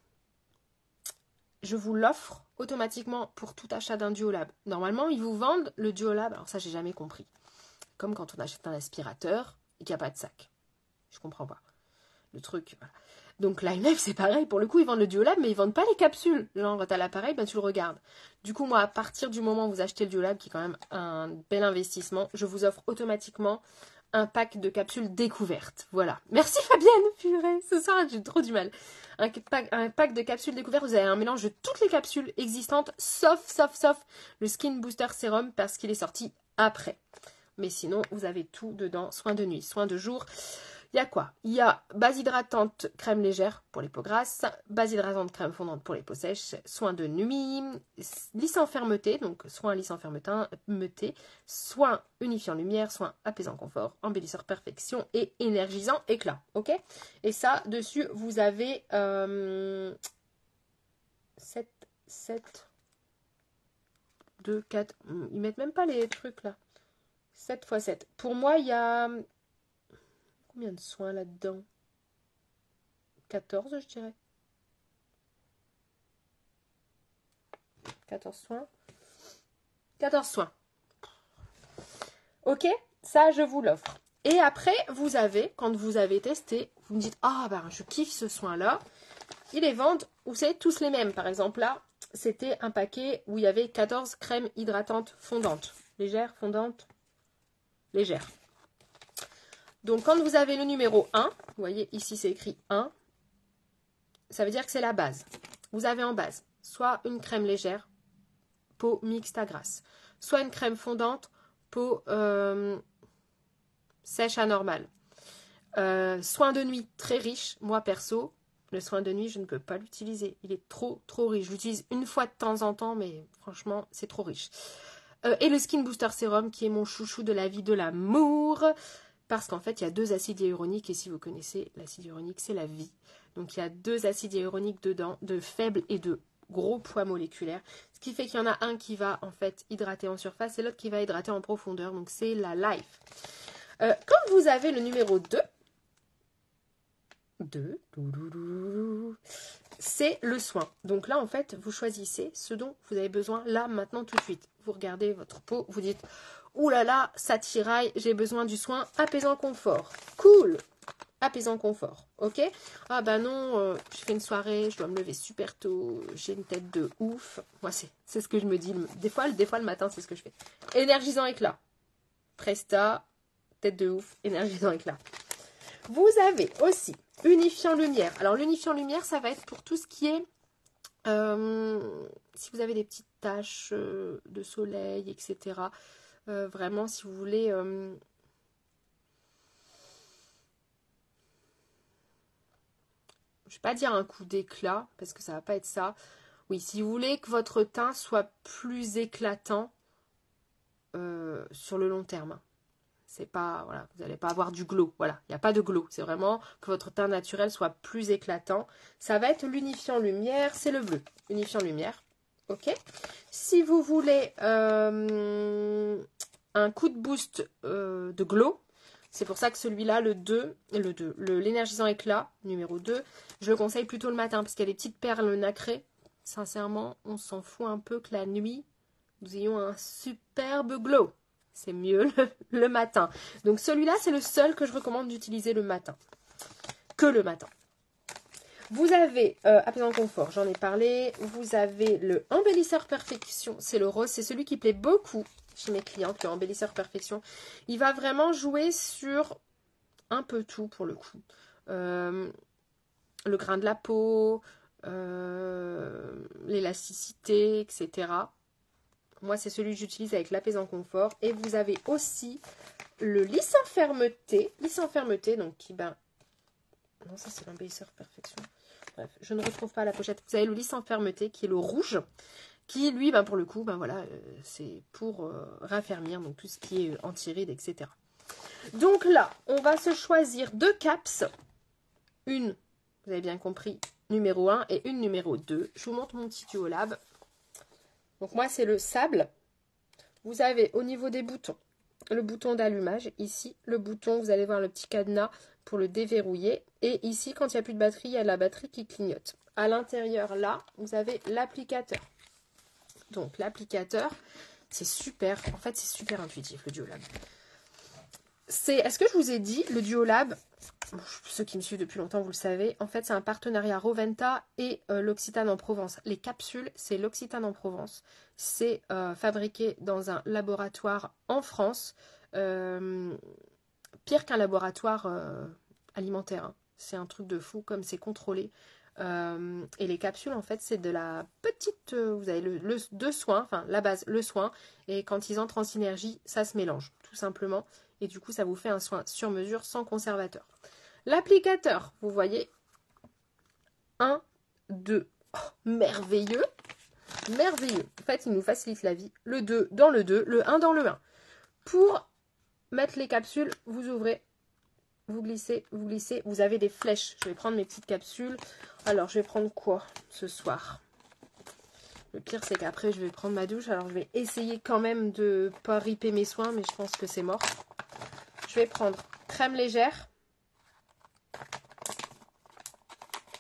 Je vous l'offre automatiquement pour tout achat d'un Duolab. Normalement, ils vous vendent le Duolab. Alors ça, j'ai jamais compris. Comme quand on achète un aspirateur et qu'il n'y a pas de sac. Je comprends pas. Le truc, voilà. Donc l'IMF, c'est pareil. Pour le coup, ils vendent le Duolab, mais ils vendent pas les capsules. Genre, tu as l'appareil, ben, tu le regardes. Du coup, moi, à partir du moment où vous achetez le Duolab, qui est quand même un bel investissement, je vous offre automatiquement un pack de capsules découvertes. Voilà. Merci Fabienne, purée. Ce soir, j'ai trop du mal. Un pack de capsules découvertes, vous avez un mélange de toutes les capsules existantes, sauf le Skin Booster Serum, parce qu'il est sorti après. Mais sinon, vous avez tout dedans. Soins de nuit, soins de jour. Il y a quoi? Il y a base hydratante crème légère pour les peaux grasses, base hydratante crème fondante pour les peaux sèches, soins de nuit, lisse en fermeté, donc soins lisse en fermeté, soins unifiant lumière, soins apaisant confort, embellisseur perfection et énergisant éclat. Ok? Et ça, dessus, vous avez 7, 2, 4. Ils mettent même pas les trucs là. 7 x 7. Pour moi, il y a combien de soins là-dedans? 14, je dirais. 14 soins. 14 soins. Ok, ça, je vous l'offre. Et après, vous avez, quand vous avez testé, vous me dites, ah, ben, je kiffe ce soin-là. Ils les vendent, ou c'est tous les mêmes. Par exemple, là, c'était un paquet où il y avait 14 crèmes hydratantes fondantes. Légères, fondantes, légères. Donc, quand vous avez le numéro 1, vous voyez, ici, c'est écrit 1, ça veut dire que c'est la base. Vous avez en base soit une crème légère, peau mixte à grasse, soit une crème fondante, peau sèche à normale. Soin de nuit très riche. Moi, perso, le soin de nuit, je ne peux pas l'utiliser. Il est trop riche. Je l'utilise une fois de temps en temps, mais franchement, c'est trop riche. Et le Skin Booster Serum, qui est mon chouchou de la vie de l'amour. Parce qu'en fait, il y a 2 acides hyaluroniques. Et si vous connaissez, l'acide hyaluronique, c'est la vie. Donc, il y a 2 acides hyaluroniques dedans, de faible et de gros poids moléculaire. Ce qui fait qu'il y en a un qui va, en fait, hydrater en surface et l'autre qui va hydrater en profondeur. Donc, c'est la Life. Quand vous avez le numéro 2, c'est le soin. Donc là, en fait, vous choisissez ce dont vous avez besoin là, maintenant, tout de suite. Vous regardez votre peau, vous dites, ouh là là, ça tiraille, j'ai besoin du soin apaisant confort. Cool, apaisant confort, ok? Ah bah non, je fais une soirée, je dois me lever super tôt, j'ai une tête de ouf. Moi, c'est ce que je me dis. Des fois, le matin, c'est ce que je fais. Énergisant éclat. Presta, tête de ouf, énergisant éclat. Vous avez aussi unifiant lumière. Alors, l'unifiant lumière, ça va être pour tout ce qui est... si vous avez des petites taches de soleil, etc. Vraiment, si vous voulez... je ne vais pas dire un coup d'éclat, parce que ça ne va pas être ça. Oui, si vous voulez que votre teint soit plus éclatant sur le long terme. C'est pas, voilà, vous n'allez pas avoir du glow, voilà, il n'y a pas de glow, c'est vraiment que votre teint naturel soit plus éclatant. Ça va être l'unifiant lumière, c'est le bleu, unifiant lumière, ok. Si vous voulez un coup de boost de glow, c'est pour ça que celui-là, l'énergisant éclat, numéro 2, je le conseille plutôt le matin, parce qu'il y a des petites perles nacrées. Sincèrement, on s'en fout un peu que la nuit, nous ayons un superbe glow. C'est mieux le matin. Donc celui-là, c'est le seul que je recommande d'utiliser le matin. Que le matin. Vous avez apaisant confort, j'en ai parlé. Vous avez le embellisseur perfection. C'est le rose, c'est celui qui plaît beaucoup chez mes clientes, le embellisseur perfection. Il va vraiment jouer sur un peu tout pour le coup. Le grain de la peau, l'élasticité, etc. Moi, c'est celui que j'utilise avec l'apaisant confort. Et vous avez aussi le lisse en fermeté. Lisse en fermeté, donc qui, ben... Non, ça, c'est l'embellisseur perfection. Bref, je ne retrouve pas la pochette. Vous avez le lisse en fermeté, qui est le rouge. Qui, lui, ben, pour le coup, ben voilà, c'est pour raffermir. Donc, tout ce qui est anti-rides, etc. Donc là, on va se choisir 2 caps. Une, vous avez bien compris, numéro 1 et une numéro 2. Je vous montre mon petit Duolab. Donc moi, c'est le sable. Vous avez au niveau des boutons le bouton d'allumage. Ici, le bouton, vous allez voir le petit cadenas pour le déverrouiller. Et ici, quand il n'y a plus de batterie, il y a la batterie qui clignote. À l'intérieur, là, vous avez l'applicateur. Donc, l'applicateur, c'est super. En fait, c'est super intuitif, le Duolab. Est-ce que je vous ai dit, le Duolab, ceux qui me suivent depuis longtemps, vous le savez, en fait, c'est un partenariat Roventa et l'Occitane en Provence. Les capsules, c'est l'Occitane en Provence. C'est fabriqué dans un laboratoire en France. Pire qu'un laboratoire alimentaire. Hein. C'est un truc de fou, comme c'est contrôlé. Et les capsules, en fait, c'est de la petite... vous avez de soin, enfin, la base, le soin. Et quand ils entrent en synergie, ça se mélange, tout simplement. Et du coup, ça vous fait un soin sur mesure sans conservateur. L'applicateur, vous voyez, 1, 2, oh, merveilleux, merveilleux. En fait, il nous facilite la vie. Le 2 dans le 2, le 1 dans le 1. Pour mettre les capsules, vous ouvrez, vous glissez, vous avez des flèches. Je vais prendre mes petites capsules. Alors, je vais prendre quoi ce soir? Le pire, c'est qu'après, je vais prendre ma douche. Alors, je vais essayer quand même de ne pas riper mes soins, mais je pense que c'est mort. Je vais prendre crème légère.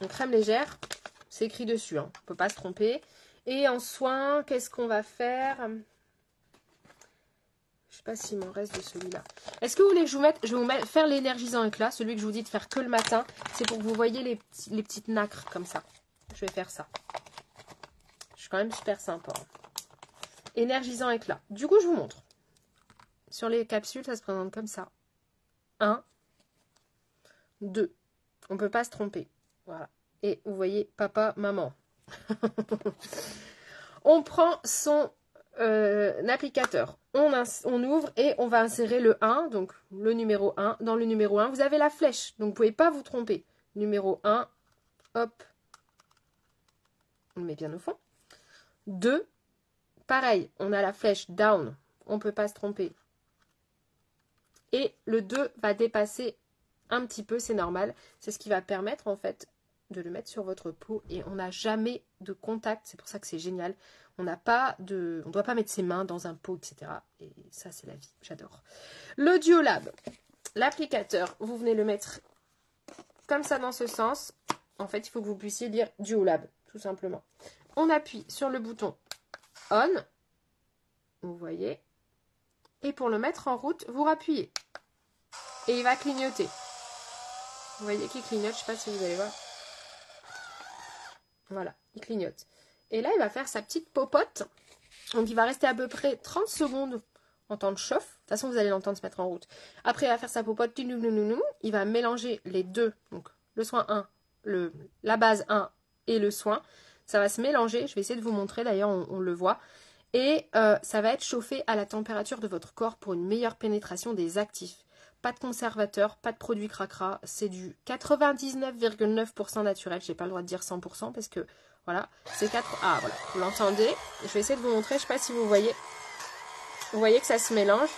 Une crème légère, c'est écrit dessus, hein. On ne peut pas se tromper. Et en soin, qu'est-ce qu'on va faire? Je ne sais pas s'il m'en reste de celui-là. Est-ce que vous voulez que je vais vous faire l'énergisant éclat, celui que je vous dis de faire que le matin. C'est pour que vous voyez les petites nacres comme ça. Je vais faire ça. Je suis quand même super sympa. Hein. Énergisant éclat. Du coup, je vous montre. Sur les capsules, ça se présente comme ça. 1, 2. On ne peut pas se tromper. Voilà. Et vous voyez, papa, maman. On prend son applicateur. On ouvre et on va insérer le 1, donc le numéro 1. Dans le numéro 1, vous avez la flèche. Donc, vous ne pouvez pas vous tromper. Numéro 1, hop. On le met bien au fond. 2, pareil, on a la flèche down. On ne peut pas se tromper. Et le 2 va dépasser un petit peu, c'est normal. C'est ce qui va permettre, en fait, de le mettre sur votre peau. Et on n'a jamais de contact. C'est pour ça que c'est génial. On n'a pas de... On ne doit pas mettre ses mains dans un pot, etc. Et ça, c'est la vie. J'adore. Le Duolab. L'applicateur, vous venez le mettre comme ça dans ce sens. En fait, il faut que vous puissiez lire Duolab, tout simplement. On appuie sur le bouton On. Vous voyez. Et pour le mettre en route, vous rappuyez. Et il va clignoter. Vous voyez qu'il clignote, je ne sais pas si vous allez voir. Voilà, il clignote. Et là, il va faire sa petite popote. Donc, il va rester à peu près 30 secondes en temps de chauffe. De toute façon, vous allez l'entendre se mettre en route. Après, il va faire sa popote. Il va mélanger les deux. Donc, le soin 1, la base 1 et le soin. Ça va se mélanger. Je vais essayer de vous montrer. D'ailleurs, on le voit. Et ça va être chauffé à la température de votre corps pour une meilleure pénétration des actifs. Pas de conservateur, pas de produit cracra. C'est du 99,9% naturel. Je n'ai pas le droit de dire 100% parce que, voilà, c'est 4... Ah, voilà, vous l'entendez. Je vais essayer de vous montrer. Je ne sais pas si vous voyez. Vous voyez que ça se mélange.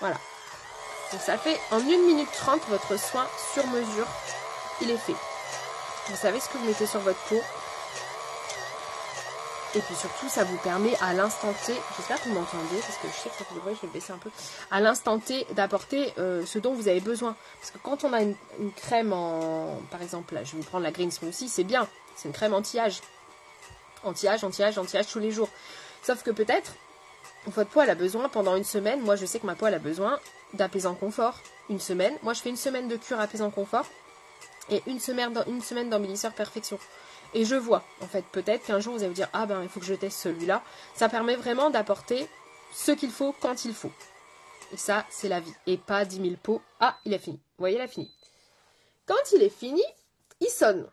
Voilà. Donc ça fait en 1 minute 30 votre soin sur mesure. Il est fait. Vous savez ce que vous mettez sur votre peau. Et puis surtout, ça vous permet à l'instant T, j'espère que vous m'entendez, parce que je sais que ça fait du bruit, je vais le baisser un peu, à l'instant T d'apporter ce dont vous avez besoin. Parce que quand on a une crème en, par exemple, là, je vais vous prendre la Green Smoothie, c'est bien, c'est une crème anti-âge. Anti-âge tous les jours. Sauf que peut-être, votre peau, elle a besoin pendant une semaine, moi je sais que ma peau, elle a besoin d'apaisant confort. Une semaine, moi je fais une semaine de cure apaisant confort et une semaine d'embellisseur perfection. Et je vois, en fait, peut-être qu'un jour vous allez vous dire, ah ben il faut que je teste celui-là. Ça permet vraiment d'apporter ce qu'il faut quand il faut. Et ça, c'est la vie. Et pas 10 000 pots. Ah, il a fini. Vous voyez, il a fini. Quand il est fini, il sonne.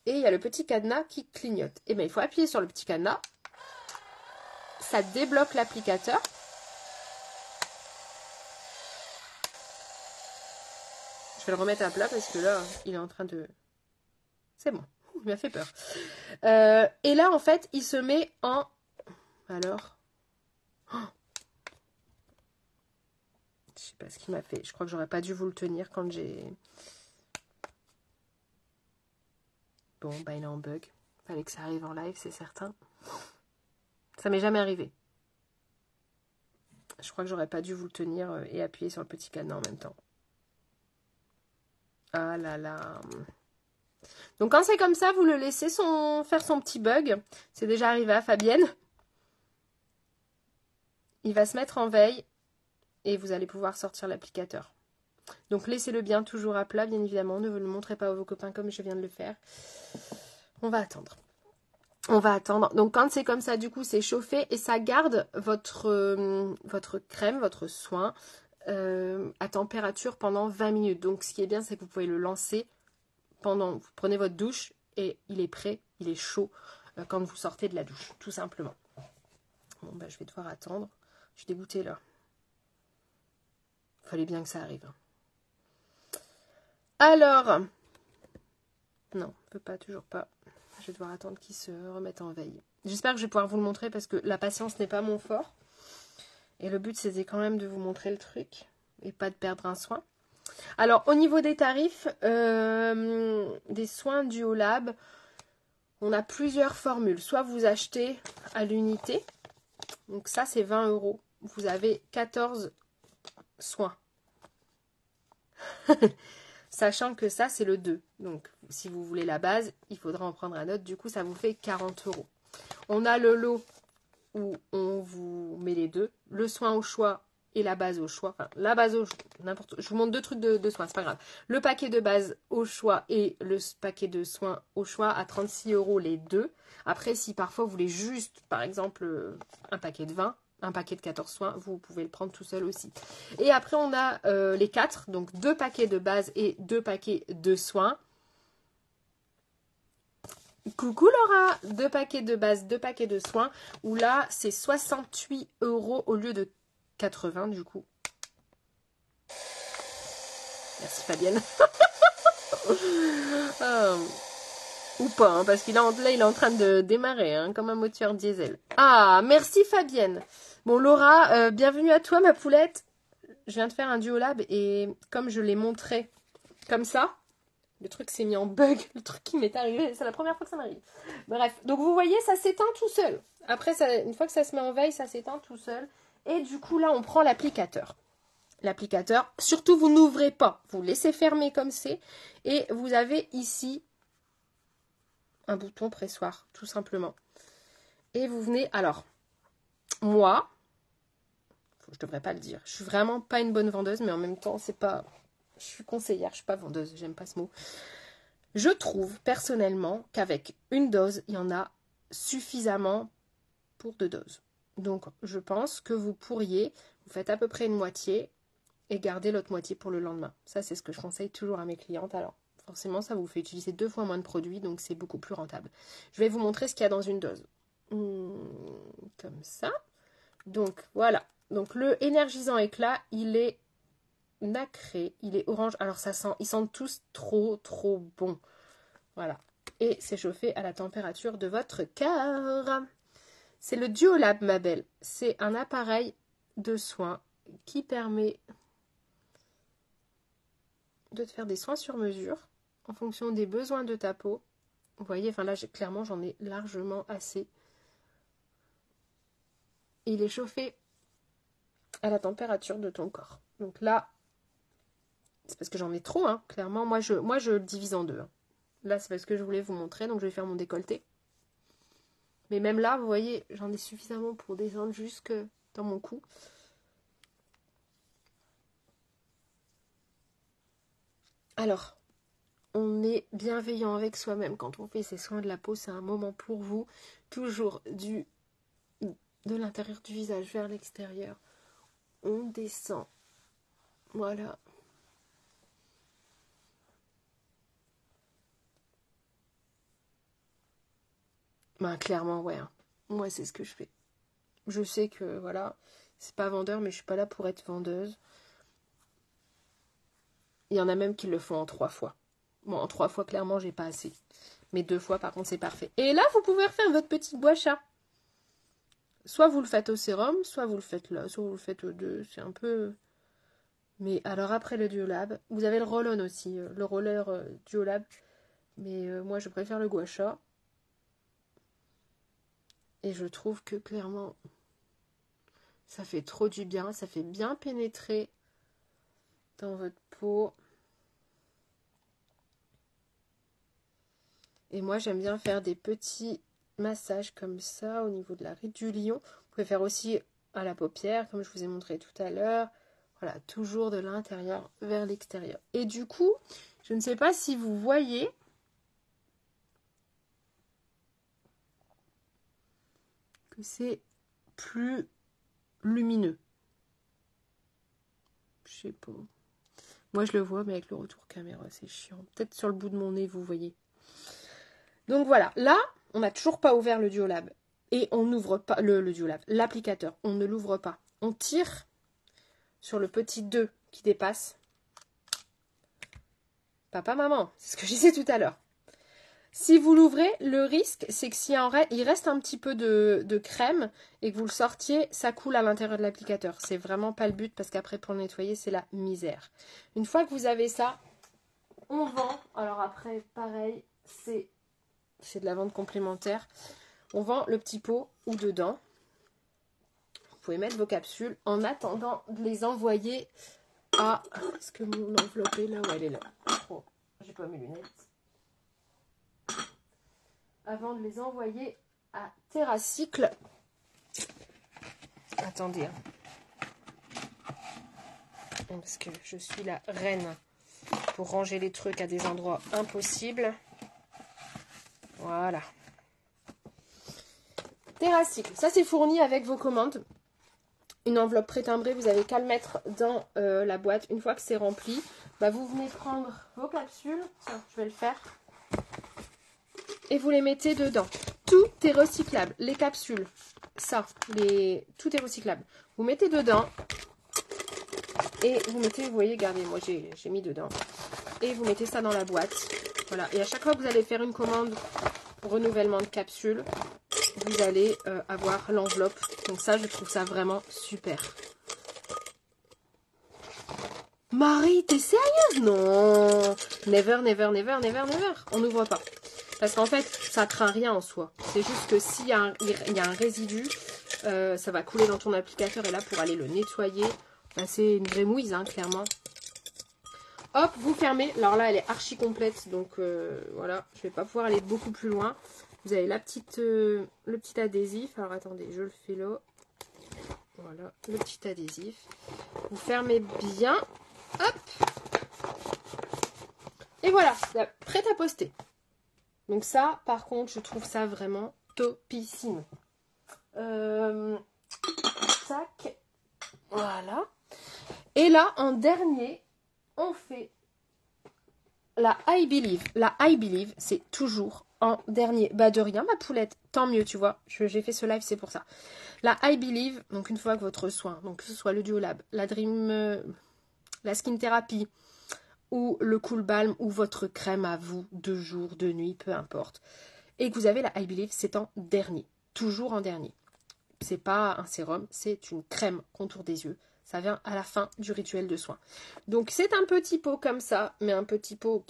Et il y a le petit cadenas qui clignote. Et bien, il faut appuyer sur le petit cadenas. Ça débloque l'applicateur. Je vais le remettre à plat parce que là, il est en train de... C'est bon. Il m'a fait peur. Et là, en fait, il se met en... Alors... Oh, je sais pas ce qu'il m'a fait. Je crois que j'aurais pas dû vous le tenir quand j'ai... Bon, bah il est en bug. Fallait que ça arrive en live, c'est certain. Ça m'est jamais arrivé. Je crois que j'aurais pas dû vous le tenir et appuyer sur le petit cadenas en même temps. Ah là là. Donc quand c'est comme ça, vous le laissez faire son petit bug. C'est déjà arrivé à Fabienne. Il va se mettre en veille et vous allez pouvoir sortir l'applicateur. Donc laissez-le bien toujours à plat, bien évidemment. Ne le montrez pas à vos copains comme je viens de le faire. On va attendre. On va attendre. Donc quand c'est comme ça, du coup, c'est chauffé et ça garde votre crème, votre soin à température pendant 20 minutes. Donc ce qui est bien, c'est que vous pouvez le lancer pendant... Vous prenez votre douche et il est prêt, il est chaud quand vous sortez de la douche, tout simplement. Bon, bah, je vais devoir attendre. Je suis dégoûtée là. Fallait bien que ça arrive. Alors, non, on peut pas, toujours pas. Je vais devoir attendre qu'il se remette en veille. J'espère que je vais pouvoir vous le montrer parce que la patience n'est pas mon fort. Et le but, c'était quand même de vous montrer le truc et pas de perdre un soin. Alors, au niveau des tarifs, des soins Duolab, on a plusieurs formules. Soit vous achetez à l'unité, donc ça, c'est 20 €. Vous avez 14 soins. Sachant que ça, c'est le 2. Donc, si vous voulez la base, il faudra en prendre un autre. Du coup, ça vous fait 40 €. On a le lot où on vous met les deux. Le soin au choix et la base au choix. Enfin, la base au choix, n'importe. Je vous montre deux trucs de soins, c'est pas grave. Le paquet de base au choix et le paquet de soins au choix à 36 € les deux. Après, si parfois vous voulez juste, par exemple, un paquet de 20, un paquet de 14 soins, vous pouvez le prendre tout seul aussi. Et après, on a les 4, donc 2 paquets de base et 2 paquets de soins. Coucou Laura, 2 paquets de base, 2 paquets de soins, où là, c'est 68 € au lieu de 80 du coup. Merci Fabienne. Ou pas, hein, parce qu'il là, il est en train de démarrer, hein, comme un moteur diesel. Ah, merci Fabienne. Bon Laura, bienvenue à toi ma poulette. Je viens de faire un Duolab et comme je l'ai montré comme ça, le truc s'est mis en bug, le truc qui m'est arrivé, c'est la première fois que ça m'arrive. Bref, donc vous voyez, ça s'éteint tout seul. Après, une fois que ça se met en veille, ça s'éteint tout seul. Et du coup, là, on prend l'applicateur. L'applicateur, surtout, vous n'ouvrez pas. Vous laissez fermer comme c'est. Et vous avez ici un bouton pressoir, tout simplement. Et vous venez... Alors, moi, je devrais pas le dire. Je suis vraiment pas une bonne vendeuse, mais en même temps, c'est pas... Je suis conseillère, je suis pas vendeuse, j'aime pas ce mot. Je trouve personnellement qu'avec une dose, il y en a suffisamment pour 2 doses. Donc je pense que vous pourriez, vous faites à peu près une moitié et garder l'autre moitié pour le lendemain. Ça, c'est ce que je conseille toujours à mes clientes. Alors forcément, ça vous fait utiliser 2 fois moins de produits, donc c'est beaucoup plus rentable. Je vais vous montrer ce qu'il y a dans une dose. Comme ça. Donc voilà. Donc le énergisant éclat, il est nacré, il est orange. Alors ça sent, ils sentent tous trop bon. Voilà. Et c'est chauffé à la température de votre cœur. C'est le Duolab, ma belle. C'est un appareil de soins qui permet de te faire des soins sur mesure en fonction des besoins de ta peau. Vous voyez, enfin là, clairement, j'en ai largement assez. Il est chauffé à la température de ton corps. Donc là, c'est parce que j'en ai trop, hein. Clairement, moi je le divise en deux. Hein. Là, c'est parce que je voulais vous montrer, donc je vais faire mon décolleté. Mais même là, vous voyez, j'en ai suffisamment pour descendre jusque dans mon cou. Alors, on est bienveillant avec soi-même quand on fait ses soins de la peau. C'est un moment pour vous. Toujours de l'intérieur du visage vers l'extérieur. On descend. Voilà. Ben, clairement, ouais. Hein. Moi, c'est ce que je fais. Je sais que, voilà, c'est pas vendeur, mais je suis pas là pour être vendeuse. Il y en a même qui le font en 3 fois. Bon, en 3 fois, clairement, j'ai pas assez. Mais 2 fois, par contre, c'est parfait. Et là, vous pouvez refaire votre petite gua sha. Soit vous le faites au sérum, soit vous le faites là, soit vous le faites aux deux. C'est un peu... Mais alors, après le Duolab, vous avez le roll-on aussi, le roller Duolab. Mais moi, je préfère le gua sha. Et je trouve que, clairement, Ça fait trop du bien, ça fait bien pénétrer dans votre peau. Et moi, j'aime bien faire des petits massages comme ça au niveau de la ride du lion. Vous pouvez faire aussi à la paupière, comme je vous ai montré tout à l'heure. Voilà, toujours de l'intérieur vers l'extérieur. Et du coup, je ne sais pas si vous voyez que c'est plus lumineux. Je sais pas. Moi, je le vois, mais avec le retour caméra, c'est chiant. Peut-être sur le bout de mon nez, vous voyez. Donc voilà, là, on n'a toujours pas ouvert le Duolab. Et on n'ouvre pas le Duolab, l'applicateur. On ne l'ouvre pas. On tire sur le petit 2 qui dépasse. Papa, maman, c'est ce que je disais tout à l'heure. Si vous l'ouvrez, le risque, c'est que s'il reste un petit peu de crème et que vous le sortiez, ça coule à l'intérieur de l'applicateur. C'est vraiment pas le but parce qu'après, pour le nettoyer, c'est la misère. Une fois que vous avez ça, on vend. Alors après, pareil, c'est de la vente complémentaire. On vend le petit pot ou dedans. Vous pouvez mettre vos capsules en attendant de les envoyer à... Est-ce que mon enveloppe est là? Ouais, elle est là. Oh, j'ai pas mes lunettes. Avant de les envoyer à TerraCycle. Attendez. Parce que je suis la reine pour ranger les trucs à des endroits impossibles. Voilà. TerraCycle. Ça, c'est fourni avec vos commandes. Une enveloppe pré-timbrée, vous n'avez qu'à le mettre dans la boîte. Une fois que c'est rempli, bah, vous venez prendre vos capsules. Tiens, je vais le faire. Et vous les mettez dedans. Tout est recyclable. Les capsules, ça, tout est recyclable. Vous mettez dedans. Et vous mettez, vous voyez, regardez, moi j'ai mis dedans. Et vous mettez ça dans la boîte. Voilà. Et à chaque fois que vous allez faire une commande renouvellement de capsules, vous allez avoir l'enveloppe. Donc ça, je trouve ça vraiment super. Marie, t'es sérieuse? Non. Never, never, never, never, never. On n'ouvre pas. Parce qu'en fait, ça craint rien en soi. C'est juste que s'il y a un résidu, ça va couler dans ton applicateur. Et là, pour aller le nettoyer, bah, c'est une vraie mouise, hein, clairement. Hop, vous fermez. Alors là, elle est archi complète. Donc voilà, je vais pas pouvoir aller beaucoup plus loin. Vous avez le petit adhésif. Alors attendez, je le fais là. Voilà, le petit adhésif. Vous fermez bien. Hop. Et voilà, prête à poster. Donc ça, par contre, je trouve ça vraiment topissime. Tac. Voilà. Et là, en dernier, on fait la I Believe. La I Believe, c'est toujours en dernier. Bah de rien, ma poulette. Tant mieux, tu vois. J'ai fait ce live, c'est pour ça. La I Believe, donc une fois que votre soin, donc que ce soit le Duolab, la Skin Therapy, ou le Cool Balm, ou votre crème à vous, de jour, de nuit, peu importe. Et que vous avez la I Believe, c'est en dernier. Toujours en dernier. C'est pas un sérum, c'est une crème contour des yeux. Ça vient à la fin du rituel de soin. Donc c'est un petit pot comme ça, mais un petit pot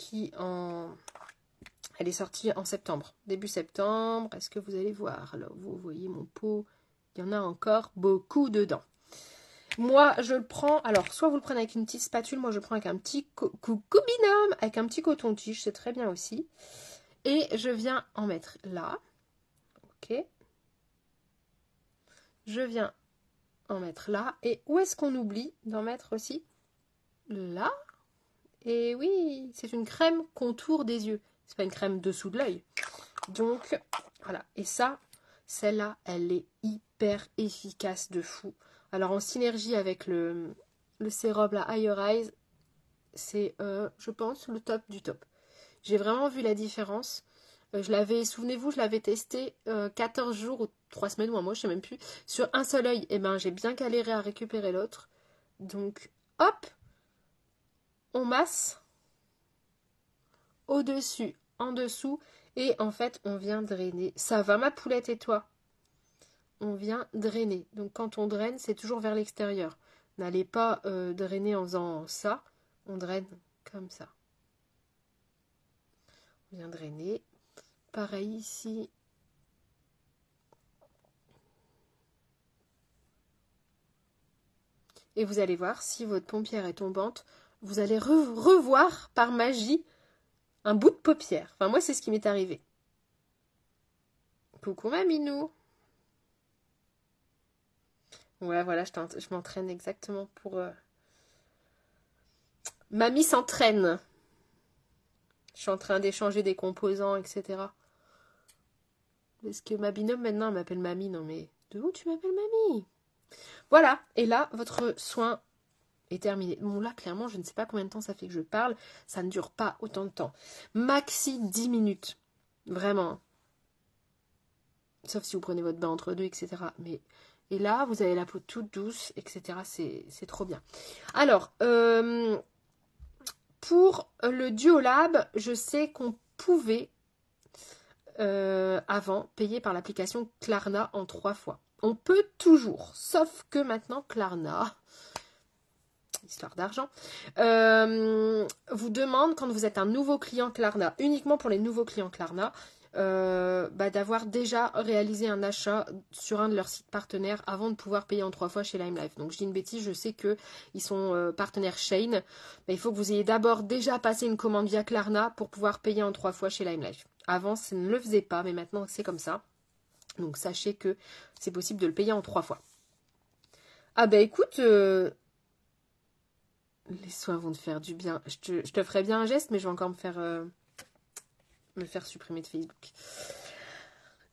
elle est sortie en septembre, début septembre. Est-ce que vous allez voir? Alors vous voyez mon pot, il y en a encore beaucoup dedans. Moi je le prends, alors soit vous le prenez avec une petite spatule, moi je le prends avec un petit binôme, avec un petit coton-tige, c'est très bien aussi. Et je viens en mettre là. Ok. Je viens en mettre là. Et où est-ce qu'on oublie d'en mettre aussi? Là. Et oui, c'est une crème contour des yeux. C'est pas une crème dessous de l'œil. Donc, voilà. Et ça, celle-là, elle est hyper efficace de fou. Alors, en synergie avec le sérum, la Higher Eyes, c'est, je pense, le top du top. J'ai vraiment vu la différence. Souvenez-vous, je l'avais testé 14 jours ou 3 semaines ou un mois, je sais même plus, sur un seul œil. Et ben, j'ai bien galéré à récupérer l'autre. Donc, hop, on masse au-dessus, en dessous, et en fait, on vient drainer. Ça va, ma poulette et toi? On vient drainer. Donc, quand on draine, c'est toujours vers l'extérieur. N'allez pas drainer en faisant ça. On draine comme ça. On vient drainer. Pareil ici. Et vous allez voir, si votre paupière est tombante, vous allez revoir par magie un bout de paupière. Enfin, moi, c'est ce qui m'est arrivé. Coucou ma minou. Ouais, voilà, je m'entraîne exactement pour... Mamie s'entraîne. Je suis en train d'échanger des composants, etc. Parce que ma binôme, maintenant, elle m'appelle mamie. Non, mais de où tu m'appelles mamie? Voilà. Et là, votre soin est terminé. Bon, là, clairement, je ne sais pas combien de temps ça fait que je parle. Ça ne dure pas autant de temps. Maxi 10 minutes. Vraiment. Sauf si vous prenez votre bain entre deux, etc. Mais... Et là, vous avez la peau toute douce, etc. C'est trop bien. Alors, pour le Duolab, je sais qu'on pouvait, avant, payer par l'application Klarna en 3 fois. On peut toujours, sauf que maintenant, Klarna, histoire d'argent, vous demande, quand vous êtes un nouveau client Klarna, uniquement pour les nouveaux clients Klarna, d'avoir déjà réalisé un achat sur un de leurs sites partenaires avant de pouvoir payer en 3 fois chez LimeLife. Donc je dis une bêtise, je sais qu'ils sont partenaires Shein, mais il faut que vous ayez d'abord déjà passé une commande via Klarna pour pouvoir payer en 3 fois chez LimeLife. Avant, ça ne le faisait pas, mais maintenant c'est comme ça. Donc sachez que c'est possible de le payer en 3 fois. Ah bah écoute, les soins vont te faire du bien. Je te ferai bien un geste, mais je vais encore me faire supprimer de Facebook.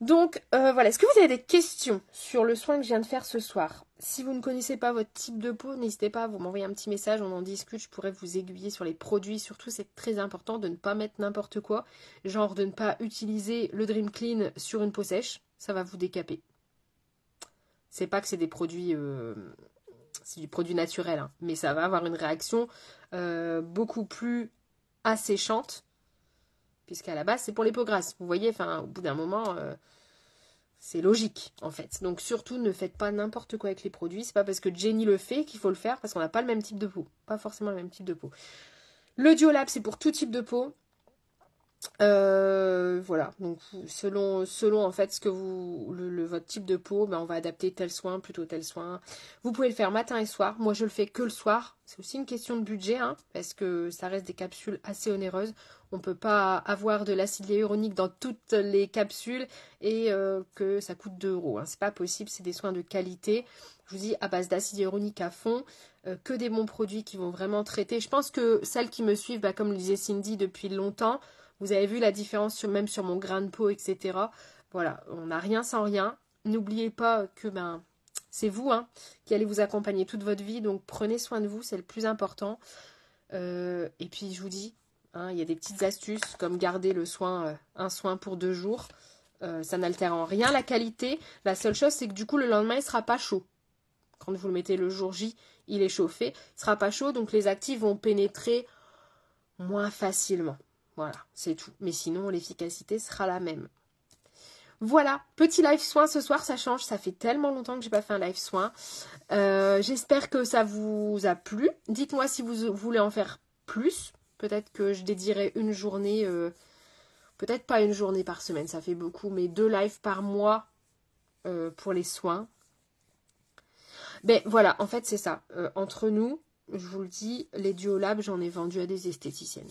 Donc voilà, est-ce que vous avez des questions sur le soin que je viens de faire ce soir? Si vous ne connaissez pas votre type de peau, n'hésitez pas à vous m'envoyer un petit message, on en discute, je pourrais vous aiguiller sur les produits. Surtout, c'est très important de ne pas mettre n'importe quoi, genre de ne pas utiliser le Dream Clean sur une peau sèche, ça va vous décaper. C'est pas que c'est des produits... c'est du produit naturel, hein, mais ça va avoir une réaction beaucoup plus asséchante, puisqu'à la base, c'est pour les peaux grasses. Vous voyez, au bout d'un moment, c'est logique, en fait. Donc, surtout, ne faites pas n'importe quoi avec les produits. C'est pas parce que Jenny le fait qu'il faut le faire, parce qu'on n'a pas le même type de peau. Pas forcément le même type de peau. Le Duolab, c'est pour tout type de peau. Voilà, donc selon en fait ce que votre type de peau, on va adapter tel soin, plutôt tel soin. Vous pouvez le faire matin et soir. Moi, je le fais que le soir. C'est aussi une question de budget, hein, parce que ça reste des capsules assez onéreuses. On peut pas avoir de l'acide hyaluronique dans toutes les capsules et que ça coûte 2 €. Hein. C'est pas possible. C'est des soins de qualité. Je vous dis à base d'acide hyaluronique à fond. Que des bons produits qui vont vraiment traiter. Je pense que celles qui me suivent, comme le disait Cindy depuis longtemps. Vous avez vu la différence même sur mon grain de peau, etc. Voilà, on n'a rien sans rien. N'oubliez pas que c'est vous qui allez vous accompagner toute votre vie. Donc prenez soin de vous, c'est le plus important. Et puis je vous dis, il y a des petites astuces comme garder un soin pour 2 jours. Ça n'altère en rien la qualité. La seule chose, c'est que du coup, le lendemain, il ne sera pas chaud. Quand vous le mettez le jour J, il est chauffé. Il ne sera pas chaud, donc les actifs vont pénétrer moins facilement. Voilà, c'est tout. Mais sinon, l'efficacité sera la même. Voilà, petit live soin ce soir, ça change. Ça fait tellement longtemps que j'ai pas fait un live soin. J'espère que ça vous a plu. Dites-moi si vous voulez en faire plus. Peut-être que je dédierai une journée, peut-être pas une journée par semaine, ça fait beaucoup, mais 2 lives par mois pour les soins. Ben voilà, en fait c'est ça. Entre nous, je vous le dis, les Duolab, j'en ai vendu à des esthéticiennes.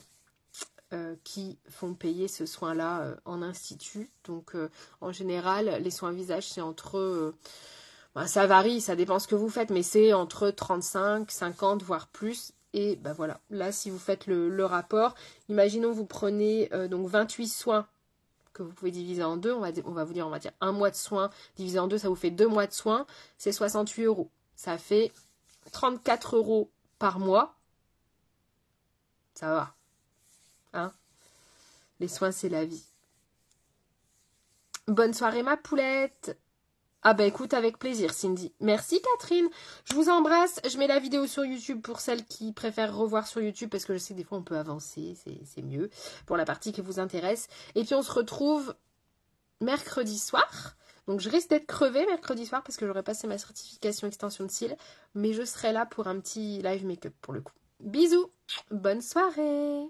Qui font payer ce soin-là en institut. Donc, en général, les soins visage, c'est entre... ça varie, ça dépend ce que vous faites, mais c'est entre 35, 50, voire plus. Et voilà, là, si vous faites le rapport, imaginons vous prenez donc 28 soins que vous pouvez diviser en 2. On va dire un mois de soins divisé en 2, ça vous fait 2 mois de soins. C'est 68 €. Ça fait 34 € par mois. Ça va. Hein, les soins, c'est la vie. Bonne soirée, ma poulette. Ah écoute, avec plaisir, Cindy. Merci, Catherine. Je vous embrasse. Je mets la vidéo sur YouTube pour celles qui préfèrent revoir sur YouTube parce que je sais que des fois, on peut avancer. C'est mieux pour la partie qui vous intéresse. Et puis, on se retrouve mercredi soir. Donc, je risque d'être crevée mercredi soir parce que j'aurai passé ma certification extension de cils. Mais je serai là pour un petit live make-up pour le coup. Bisous. Bonne soirée.